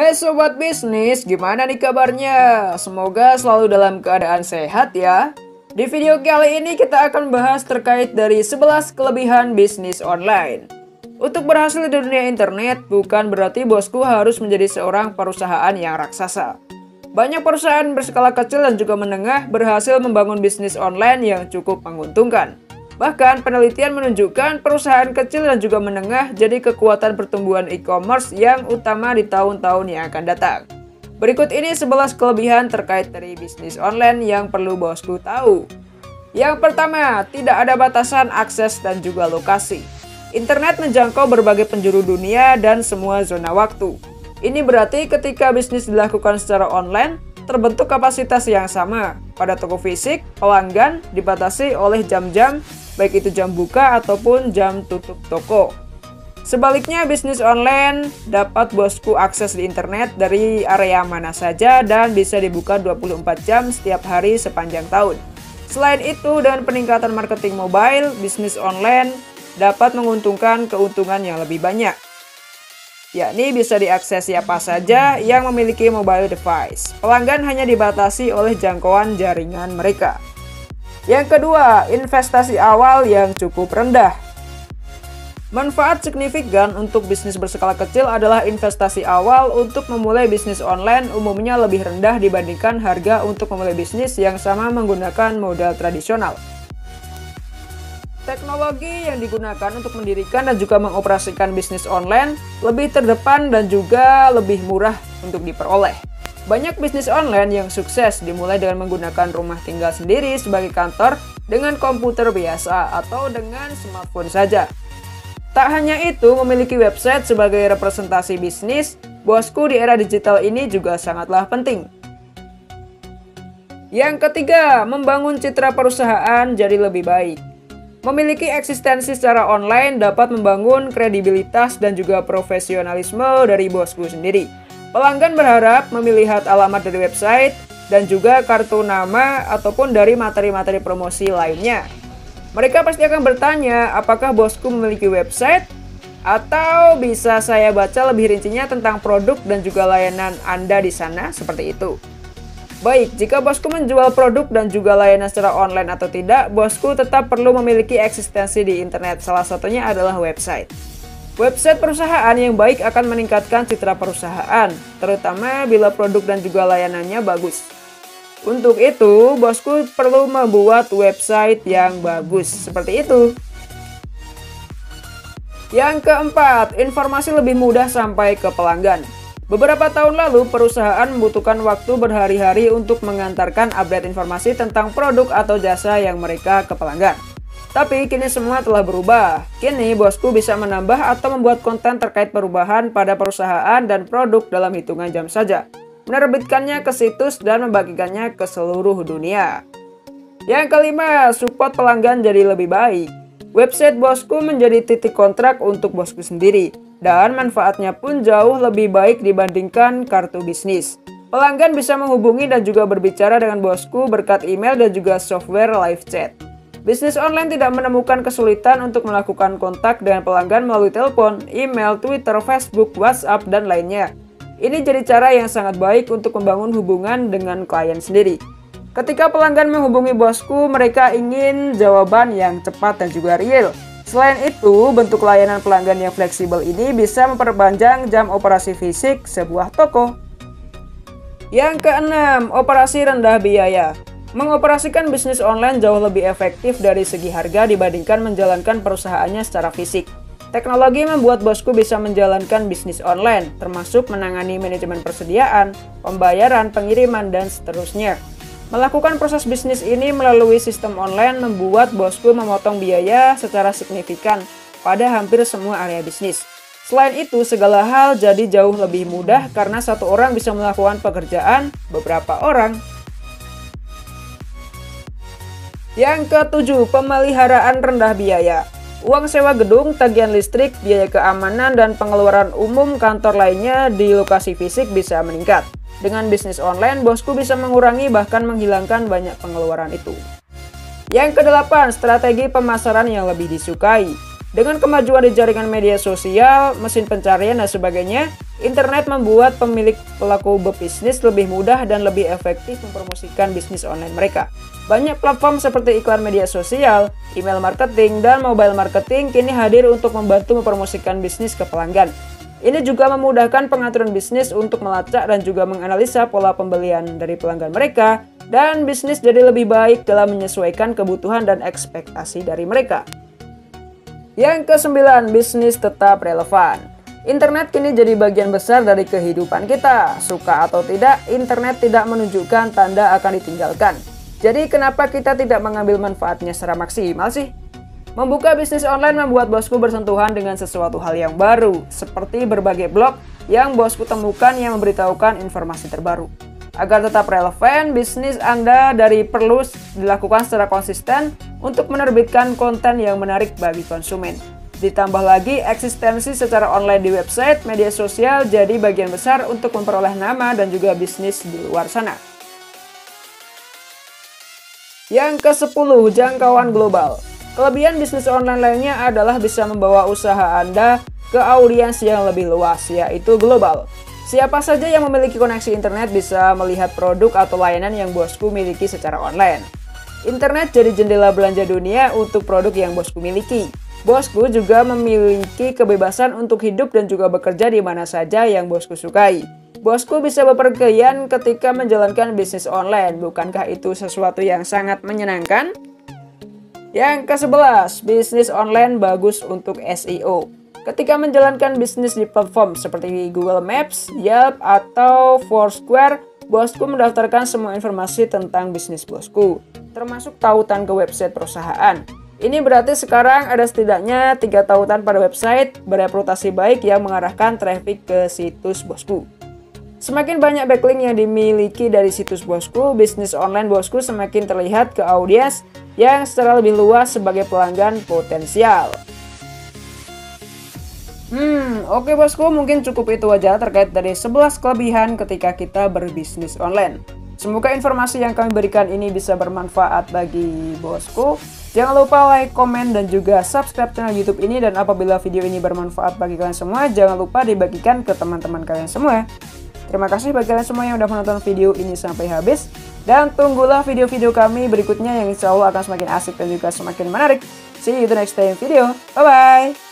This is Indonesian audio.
Hai sobat bisnis, gimana nih kabarnya? Semoga selalu dalam keadaan sehat ya. Di video kali ini kita akan bahas terkait dari 11 kelebihan bisnis online. Untuk berhasil di dunia internet, bukan berarti bosku harus menjadi seorang perusahaan yang raksasa. Banyak perusahaan berskala kecil dan juga menengah berhasil membangun bisnis online yang cukup menguntungkan. Bahkan penelitian menunjukkan perusahaan kecil dan juga menengah jadi kekuatan pertumbuhan e-commerce yang utama di tahun-tahun yang akan datang. Berikut ini 11 kelebihan terkait dari bisnis online yang perlu bosku tahu. Yang pertama, tidak ada batasan akses dan juga lokasi. Internet menjangkau berbagai penjuru dunia dan semua zona waktu. Ini berarti ketika bisnis dilakukan secara online, terbentuk kapasitas yang sama. Pada toko fisik, pelanggan dibatasi oleh jam-jam, baik itu jam buka ataupun jam tutup toko. Sebaliknya, bisnis online dapat bosku akses di internet dari area mana saja dan bisa dibuka 24 jam setiap hari sepanjang tahun. Selain itu, dengan peningkatan marketing mobile, bisnis online dapat menguntungkan keuntungan yang lebih banyak. Yakni bisa diakses siapa saja yang memiliki mobile device. Pelanggan hanya dibatasi oleh jangkauan jaringan mereka. Yang kedua, investasi awal yang cukup rendah. Manfaat signifikan untuk bisnis berskala kecil adalah investasi awal untuk memulai bisnis online umumnya lebih rendah dibandingkan harga untuk memulai bisnis yang sama menggunakan modal tradisional. Teknologi yang digunakan untuk mendirikan dan juga mengoperasikan bisnis online lebih terdepan dan juga lebih murah untuk diperoleh. Banyak bisnis online yang sukses dimulai dengan menggunakan rumah tinggal sendiri sebagai kantor dengan komputer biasa atau dengan smartphone saja. Tak hanya itu, memiliki website sebagai representasi bisnis, bosku di era digital ini juga sangatlah penting. Yang ketiga, membangun citra perusahaan jadi lebih baik. Memiliki eksistensi secara online dapat membangun kredibilitas dan juga profesionalisme dari bosku sendiri. Pelanggan berharap melihat alamat dari website dan juga kartu nama ataupun dari materi-materi promosi lainnya. Mereka pasti akan bertanya, apakah bosku memiliki website? Atau bisa saya baca lebih rincinya tentang produk dan juga layanan Anda di sana, seperti itu. Baik, jika bosku menjual produk dan juga layanan secara online atau tidak, bosku tetap perlu memiliki eksistensi di internet. Salah satunya adalah website. Website perusahaan yang baik akan meningkatkan citra perusahaan, terutama bila produk dan juga layanannya bagus. Untuk itu, bosku perlu membuat website yang bagus, seperti itu. Yang keempat, informasi lebih mudah sampai ke pelanggan. Beberapa tahun lalu, perusahaan membutuhkan waktu berhari-hari untuk mengantarkan update informasi tentang produk atau jasa yang mereka ke pelanggan. Tapi kini semua telah berubah. Kini bosku bisa menambah atau membuat konten terkait perubahan pada perusahaan dan produk dalam hitungan jam saja, menerbitkannya ke situs dan membagikannya ke seluruh dunia. Yang kelima, support pelanggan jadi lebih baik. Website bosku menjadi titik kontrak untuk bosku sendiri, dan manfaatnya pun jauh lebih baik dibandingkan kartu bisnis. Pelanggan bisa menghubungi dan juga berbicara dengan bosku berkat email dan juga software live chat. Bisnis online tidak menemukan kesulitan untuk melakukan kontak dengan pelanggan melalui telepon, email, Twitter, Facebook, WhatsApp, dan lainnya. Ini jadi cara yang sangat baik untuk membangun hubungan dengan klien sendiri. Ketika pelanggan menghubungi bosku, mereka ingin jawaban yang cepat dan juga real. Selain itu, bentuk layanan pelanggan yang fleksibel ini bisa memperpanjang jam operasi fisik sebuah toko. Yang keenam, operasi rendah biaya. Mengoperasikan bisnis online jauh lebih efektif dari segi harga dibandingkan menjalankan perusahaannya secara fisik. Teknologi membuat bosku bisa menjalankan bisnis online, termasuk menangani manajemen persediaan, pembayaran, pengiriman, dan seterusnya. Melakukan proses bisnis ini melalui sistem online membuat bosku memotong biaya secara signifikan pada hampir semua area bisnis. Selain itu, segala hal jadi jauh lebih mudah karena satu orang bisa melakukan pekerjaan beberapa orang. Yang ketujuh, pemeliharaan rendah biaya. Uang sewa gedung, tagihan listrik, biaya keamanan, dan pengeluaran umum kantor lainnya di lokasi fisik bisa meningkat. Dengan bisnis online, bosku bisa mengurangi bahkan menghilangkan banyak pengeluaran itu. Yang kedelapan, strategi pemasaran yang lebih disukai. Dengan kemajuan di jaringan media sosial, mesin pencarian, dan sebagainya, internet membuat pemilik pelaku berbisnis lebih mudah dan lebih efektif mempromosikan bisnis online mereka. Banyak platform seperti iklan media sosial, email marketing, dan mobile marketing kini hadir untuk membantu mempromosikan bisnis ke pelanggan. Ini juga memudahkan pengaturan bisnis untuk melacak dan juga menganalisa pola pembelian dari pelanggan mereka, dan bisnis jadi lebih baik dalam menyesuaikan kebutuhan dan ekspektasi dari mereka. Yang ke-9, bisnis tetap relevan. Internet kini jadi bagian besar dari kehidupan kita. Suka atau tidak, internet tidak menunjukkan tanda akan ditinggalkan. Jadi kenapa kita tidak mengambil manfaatnya secara maksimal sih? Membuka bisnis online membuat bosku bersentuhan dengan sesuatu hal yang baru, seperti berbagai blog yang bosku temukan yang memberitahukan informasi terbaru. Agar tetap relevan, bisnis Anda perlu dilakukan secara konsisten untuk menerbitkan konten yang menarik bagi konsumen. Ditambah lagi, eksistensi secara online di website, media sosial jadi bagian besar untuk memperoleh nama dan juga bisnis di luar sana. Yang ke-10, jangkauan global. Kelebihan bisnis online lainnya adalah bisa membawa usaha Anda ke audiens yang lebih luas, yaitu global. Siapa saja yang memiliki koneksi internet bisa melihat produk atau layanan yang bosku miliki secara online. Internet jadi jendela belanja dunia untuk produk yang bosku miliki. Bosku juga memiliki kebebasan untuk hidup dan juga bekerja di mana saja yang bosku sukai. Bosku bisa bepergian ketika menjalankan bisnis online. Bukankah itu sesuatu yang sangat menyenangkan? Yang ke-11, bisnis online bagus untuk SEO. Ketika menjalankan bisnis di platform seperti Google Maps, Yelp, atau Foursquare, bosku mendaftarkan semua informasi tentang bisnis bosku, termasuk tautan ke website perusahaan. Ini berarti sekarang ada setidaknya 3 tautan pada website bereputasi baik yang mengarahkan traffic ke situs bosku. Semakin banyak backlink yang dimiliki dari situs bosku, bisnis online bosku semakin terlihat ke audiens yang secara lebih luas sebagai pelanggan potensial. Oke bosku, mungkin cukup itu aja terkait dari 11 kelebihan ketika kita berbisnis online. Semoga informasi yang kami berikan ini bisa bermanfaat bagi bosku. Jangan lupa like, komen, dan juga subscribe channel YouTube ini. Dan apabila video ini bermanfaat bagi kalian semua, jangan lupa dibagikan ke teman-teman kalian semua. Terima kasih bagi kalian semua yang udah menonton video ini sampai habis. Dan tunggulah video-video kami berikutnya yang insya Allah akan semakin asik dan juga semakin menarik. See you in the next time video. Bye-bye!